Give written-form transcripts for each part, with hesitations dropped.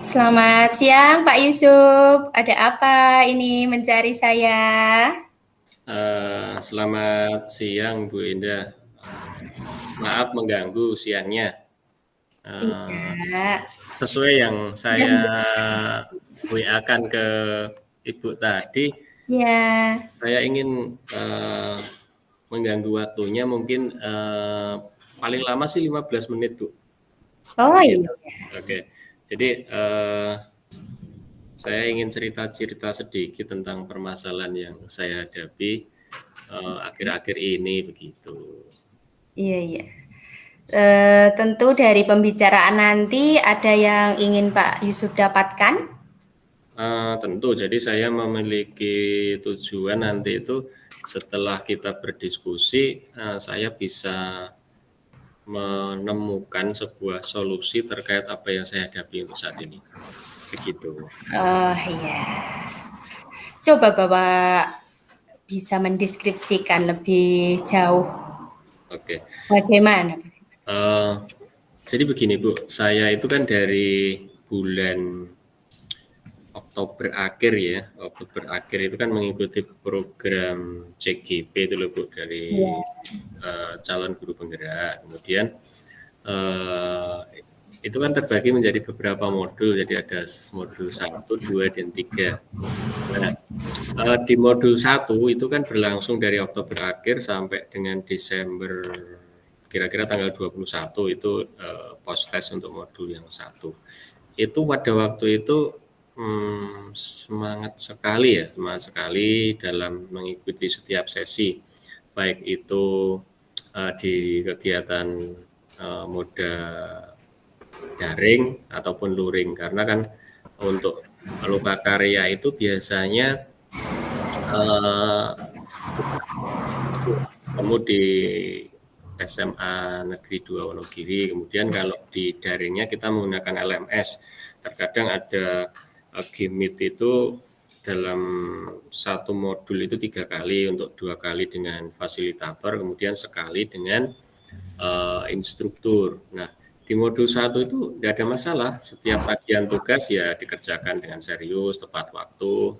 Selamat siang Pak Yusuf, ada apa ini mencari saya? Selamat siang Bu Indah. Maaf mengganggu siangnya. Tidak. Sesuai yang saya WA-kan ke Ibu tadi, Ya. saya ingin mengganggu waktunya mungkin paling lama sih 15 menit Bu. Oh Begitu. iya. Oke, jadi saya ingin cerita-cerita sedikit tentang permasalahan yang saya hadapi akhir-akhir ini begitu. Iya. Tentu dari pembicaraan nanti ada yang ingin Pak Yusuf dapatkan? Tentu, jadi saya memiliki tujuan nanti itu setelah kita berdiskusi, saya bisa menemukan sebuah solusi terkait apa yang saya hadapi untuk saat ini. Begitu. Oh iya. Coba Bapak bisa mendeskripsikan lebih jauh. Oke. Bagaimana? Jadi begini Bu, saya itu kan dari bulan Oktober akhir itu kan mengikuti program CGP itu loh Bu, dari calon guru penggerak. Kemudian itu kan terbagi menjadi beberapa modul, jadi ada modul 1, 2, dan 3. Nah, di modul 1 itu kan berlangsung dari Oktober akhir sampai dengan Desember, kira-kira tanggal 21 itu post-test untuk modul yang 1. Itu pada waktu itu semangat sekali dalam mengikuti setiap sesi, baik itu di kegiatan moda daring ataupun luring, karena kan untuk lokakarya itu biasanya ketemu di SMA Negeri 2 Wonogiri, kemudian kalau di daringnya kita menggunakan LMS. Terkadang ada Gimit itu dalam satu modul itu 3 kali, untuk 2 kali dengan fasilitator, kemudian sekali dengan instruktur. Nah, di modul 1 itu tidak ada masalah, setiap bagian tugas ya dikerjakan dengan serius, tepat waktu.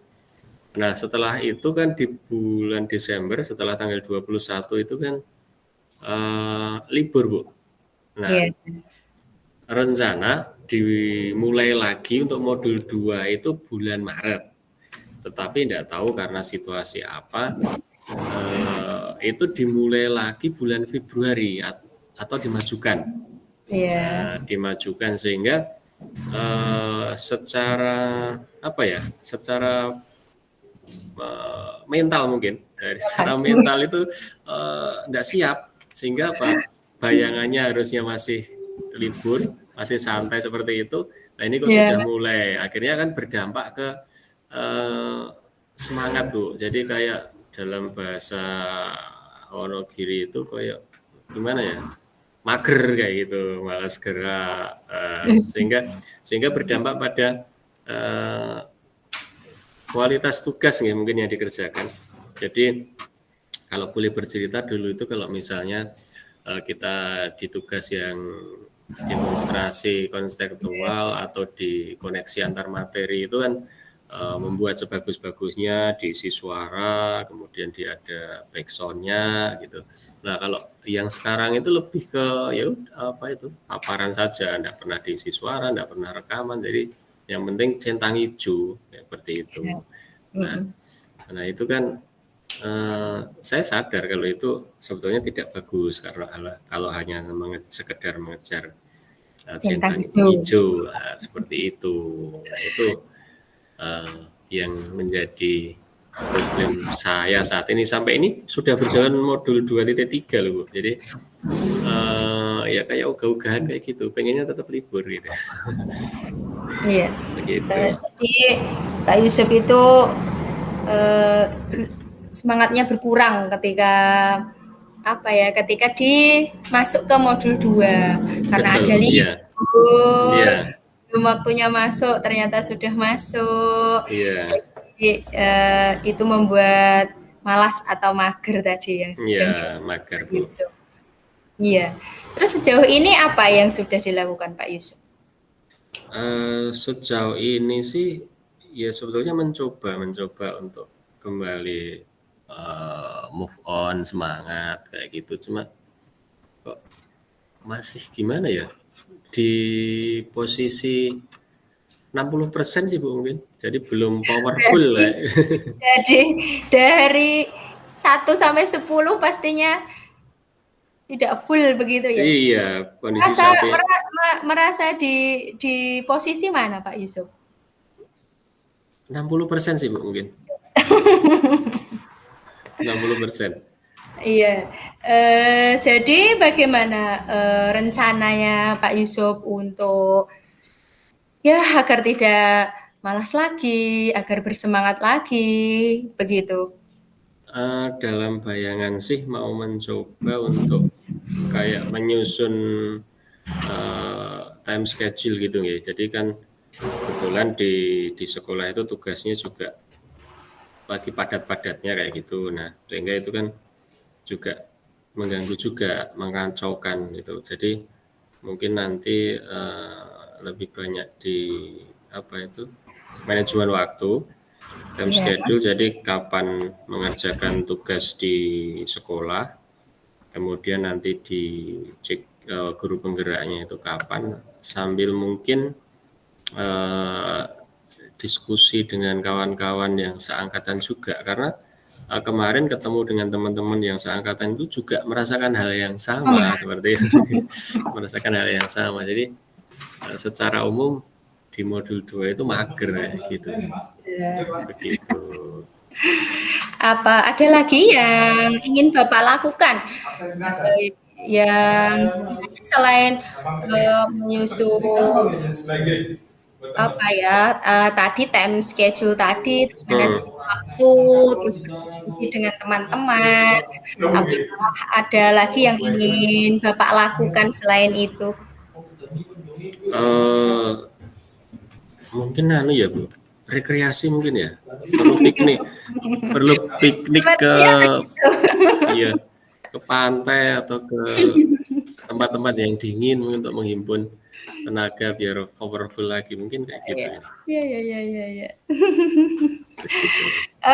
Nah, setelah itu kan di bulan Desember, setelah tanggal 21 itu kan libur Bu. Nah, rencana dimulai lagi untuk modul 2 itu bulan Maret. Tetapi tidak tahu karena situasi apa, itu dimulai lagi bulan Februari atau dimajukan. Dimajukan sehingga secara mental mungkin, secara mental itu tidak siap, sehingga bayangannya harusnya masih libur, masih santai seperti itu. Nah ini kok sudah mulai, akhirnya kan berdampak ke semangat Bu. Jadi kayak dalam bahasa Wonogiri itu kayak gimana ya, mager kayak gitu, malas gerak, sehingga berdampak pada kualitas tugas mungkin yang dikerjakan. Jadi kalau boleh bercerita dulu itu, kalau misalnya kita di tugas yang demonstrasi konseptual atau di koneksi antar materi itu kan membuat sebagus-bagusnya, diisi suara, kemudian ada backsound-nya gitu. Nah kalau yang sekarang itu lebih ke paparan saja, tidak pernah diisi suara, tidak pernah rekaman, jadi yang penting centang hijau seperti itu. Nah itu kan saya sadar kalau itu sebetulnya tidak bagus, karena kalau hanya sekedar mengejar centang hijau seperti itu. Nah itu yang menjadi problem saya saat ini. Sampai ini sudah berjalan modul 2.3 loh Bu. Jadi ya kayak ogah-ogahan kayak gitu, pengennya tetap libur gitu. Iya. Jadi Pak Yusuf itu semangatnya berkurang ketika ketika masuk ke modul 2 karena ada libur, belum waktunya masuk ternyata sudah masuk. Jadi itu membuat malas atau mager tadi yang sedang mager Bu. Iya. Terus sejauh ini apa yang sudah dilakukan Pak Yusuf? Sejauh ini sih ya sebetulnya mencoba untuk kembali move on, semangat kayak gitu. Cuma kok masih gimana ya? Di posisi 60% sih Bu mungkin. Jadi belum powerful lah. Jadi dari 1 sampai 10 pastinya tidak full begitu ya? Iya, kondisi Merasa saat ini merasa di posisi mana Pak Yusuf? 60% sih Bu mungkin. 60%. Iya, jadi bagaimana rencananya Pak Yusuf untuk ya agar tidak malas lagi, agar bersemangat lagi, begitu? Dalam bayangan sih mau mencoba untuk kayak menyusun time schedule gitu ya. Jadi kan kebetulan di sekolah itu tugasnya juga lagi padat-padatnya kayak gitu. Nah, sehingga itu kan juga mengganggu juga, mengacaukan gitu. Jadi mungkin nanti lebih banyak di apa itu manajemen waktu, time Iya. schedule. Jadi kapan mengerjakan tugas di sekolah, kemudian nanti dicek guru penggeraknya itu kapan, sambil mungkin diskusi dengan kawan-kawan yang seangkatan juga, karena kemarin ketemu dengan teman-teman yang seangkatan itu juga merasakan hal yang sama seperti itu. Merasakan hal yang sama. Jadi secara umum di modul 2 itu mager ya, gitu. Begitu. Apa ada lagi yang ingin Bapak lakukan? Yang selain menyusun apa ya tadi time schedule tadi, terus manajemen waktu, terus berdiskusi dengan teman-teman. Apakah ada lagi yang ingin Bapak lakukan selain itu? Mungkin ya Bu, rekreasi mungkin ya, perlu piknik ke iya, ke pantai atau ke tempat-tempat yang dingin untuk menghimpun tenaga biar powerful lagi, mungkin kayak gitu ya. Iya.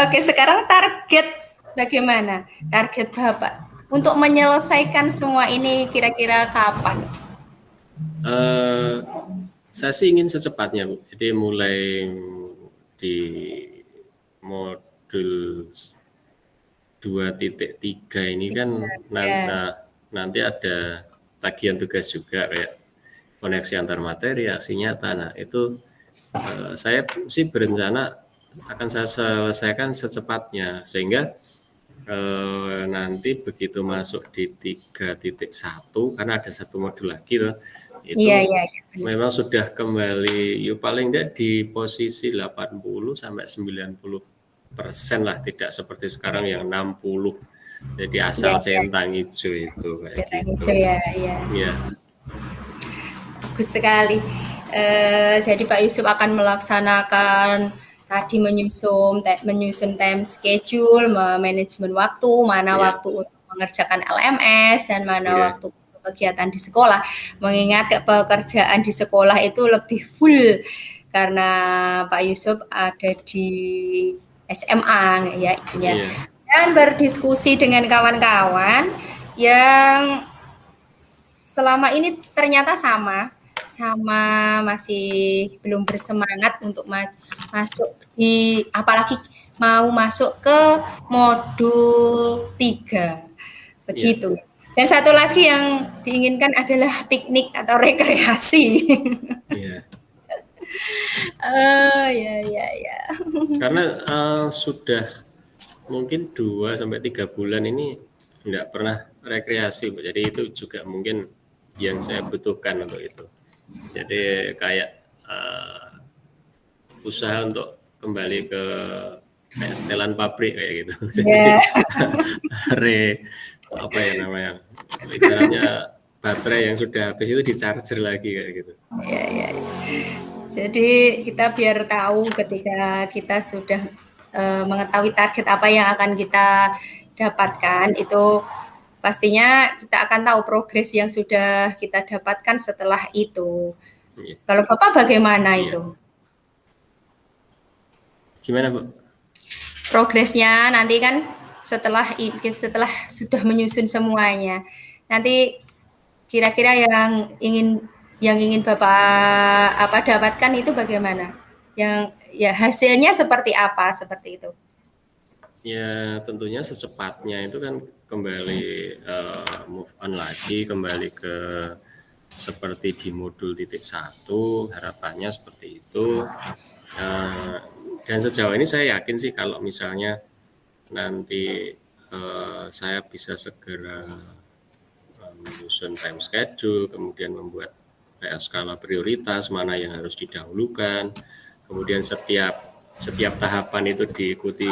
Oke, sekarang target bagaimana? Target Bapak untuk menyelesaikan semua ini kira-kira kapan? Saya sih ingin secepatnya Bu. Jadi mulai di modul 2.3 ini kan nanti ada tagihan tugas juga kayak koneksi antar materi, aksi nyata. Nah itu saya sih berencana akan saya selesaikan secepatnya, sehingga nanti begitu masuk di 3.1, karena ada satu modul lagi loh, itu memang sudah kembali paling tidak di posisi 80-90% lah, tidak seperti sekarang yang 60. Jadi asal centang hijau itu kayak gitu. Ya. Bagus sekali. Jadi Pak Yusuf akan melaksanakan tadi menyusun time schedule, manajemen waktu, mana waktu untuk mengerjakan LMS dan mana waktu untuk kegiatan di sekolah. Mengingat pekerjaan di sekolah itu lebih full karena Pak Yusuf ada di SMA ya. Dan berdiskusi dengan kawan-kawan yang selama ini ternyata sama masih belum bersemangat untuk masuk di, apalagi mau masuk ke modul 3 begitu. Dan satu lagi yang diinginkan adalah piknik atau rekreasi. Ya. Karena sudah mungkin 2-3 bulan ini nggak pernah rekreasi, jadi itu juga mungkin yang saya butuhkan untuk itu. Jadi kayak usaha untuk kembali ke kayak setelan pabrik kayak gitu. Jadi apa ya namanya, ibaratnya baterai yang sudah habis itu di-charger lagi kayak gitu. Ya. Jadi kita biar tahu ketika kita sudah mengetahui target apa yang akan kita dapatkan, itu pastinya kita akan tahu progres yang sudah kita dapatkan setelah itu. Iya. Kalau Bapak bagaimana Iya. itu? Gimana, Bu? Progresnya nanti kan setelah sudah menyusun semuanya. Nanti kira-kira yang ingin Bapak dapatkan itu bagaimana? Yang ya hasilnya seperti apa seperti itu? Ya tentunya secepatnya itu kan kembali move on lagi, kembali ke seperti di modul titik 1, harapannya seperti itu. Dan sejauh ini saya yakin sih kalau misalnya nanti saya bisa segera menyusun time schedule, kemudian membuat skala prioritas mana yang harus didahulukan, kemudian setiap tahapan itu diikuti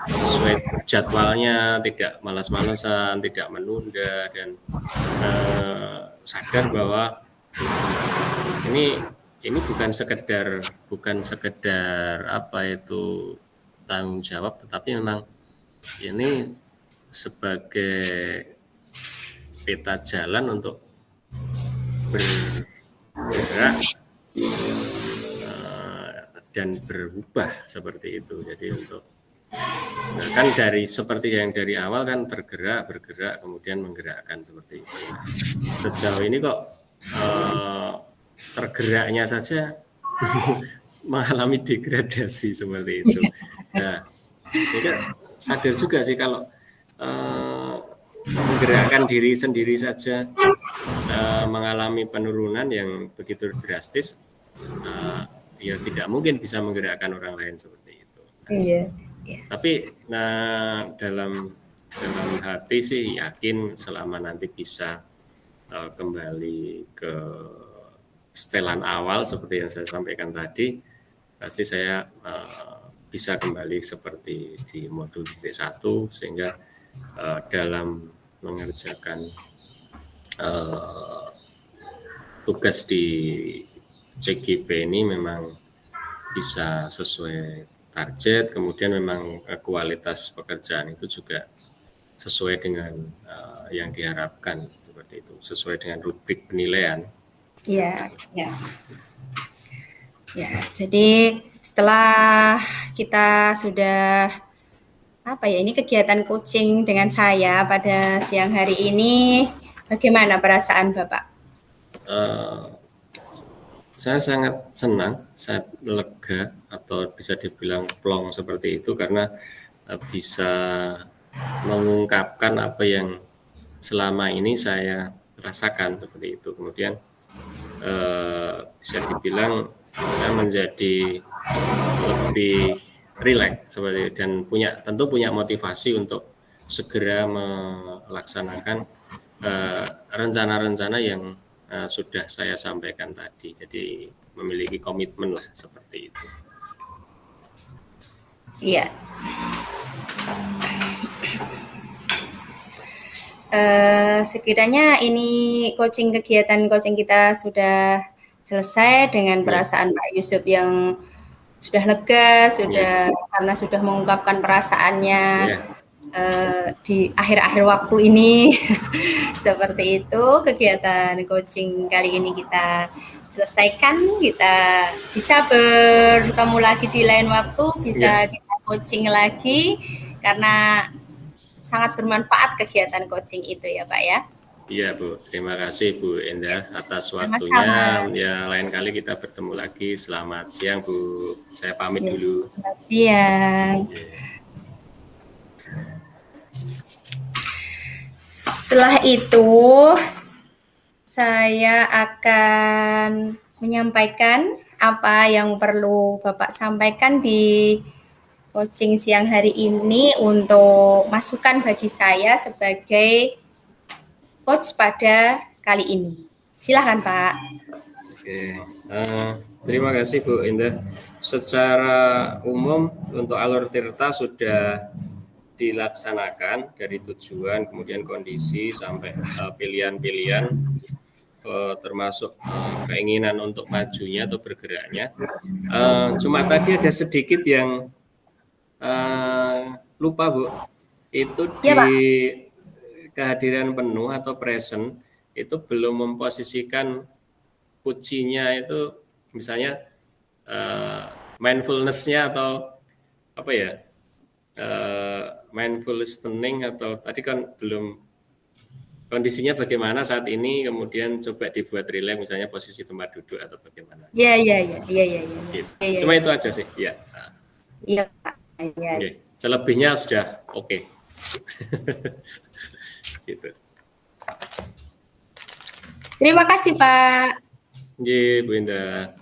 sesuai jadwalnya, tidak malas-malesan, tidak menunda, dan sadar bahwa ini bukan sekedar apa itu tanggung jawab, tetapi memang ini sebagai peta jalan untuk bergerak dan berubah seperti itu. Jadi untuk kan seperti yang dari awal kan bergerak kemudian menggerakkan seperti itu. Sejauh ini kok tergeraknya saja mengalami degradasi seperti itu. Nah, ini kan sadar juga sih kalau menggerakkan diri sendiri saja mengalami penurunan yang begitu drastis, ya tidak mungkin bisa menggerakkan orang lain seperti itu. Tapi dalam hati sih yakin selama nanti bisa kembali ke setelan awal seperti yang saya sampaikan tadi, pasti saya bisa kembali seperti di modul titik 1, sehingga dalam mengerjakan tugas di CGP ini memang bisa sesuai target, kemudian memang kualitas pekerjaan itu juga sesuai dengan yang diharapkan seperti itu, sesuai dengan rubrik penilaian. Ya. Jadi setelah kita sudah ini kegiatan coaching dengan saya pada siang hari ini, bagaimana perasaan Bapak? Saya sangat senang, saya lega atau bisa dibilang plong seperti itu karena bisa mengungkapkan apa yang selama ini saya rasakan seperti itu. Kemudian bisa dibilang saya menjadi lebih rileks seperti dan tentu punya motivasi untuk segera melaksanakan rencana-rencana yang sudah saya sampaikan tadi. Jadi memiliki komitmen lah seperti itu. Iya. Sekiranya ini kegiatan coaching kita sudah selesai dengan perasaan Pak Yusuf yang sudah lega, karena sudah mengungkapkan perasaannya di akhir-akhir waktu ini. Seperti itu kegiatan coaching kali ini kita selesaikan. Kita bisa bertemu lagi di lain waktu, bisa kita coaching lagi karena sangat bermanfaat kegiatan coaching itu ya Pak ya. Iya Bu, terima kasih Bu Endah atas waktunya. Ya lain kali kita bertemu lagi. Selamat siang Bu, saya pamit dulu. Selamat siang. Setelah itu saya akan menyampaikan apa yang perlu Bapak sampaikan di coaching siang hari ini untuk masukan bagi saya sebagai coach pada kali ini. Silakan Pak. Oke, terima kasih Bu Indah. Secara umum untuk alur tirta sudah dilaksanakan dari tujuan, kemudian kondisi sampai pilihan-pilihan, termasuk keinginan untuk majunya atau bergeraknya. Cuma tadi ada sedikit yang lupa Bu, itu kehadiran penuh atau present itu belum memposisikan kuncinya itu misalnya mindfulness-nya atau apa ya, mindful listening, atau tadi kan belum kondisinya bagaimana saat ini, kemudian coba dibuat relax misalnya posisi tempat duduk atau bagaimana. Iya, iya, iya, iya, iya, iya. Gitu. Iya, Cuma iya. itu aja sih, ya. Iya, Pak. Iya. Oke. Selebihnya sudah oke. Gitu. Terima kasih, Pak. Oke, Bu Indah.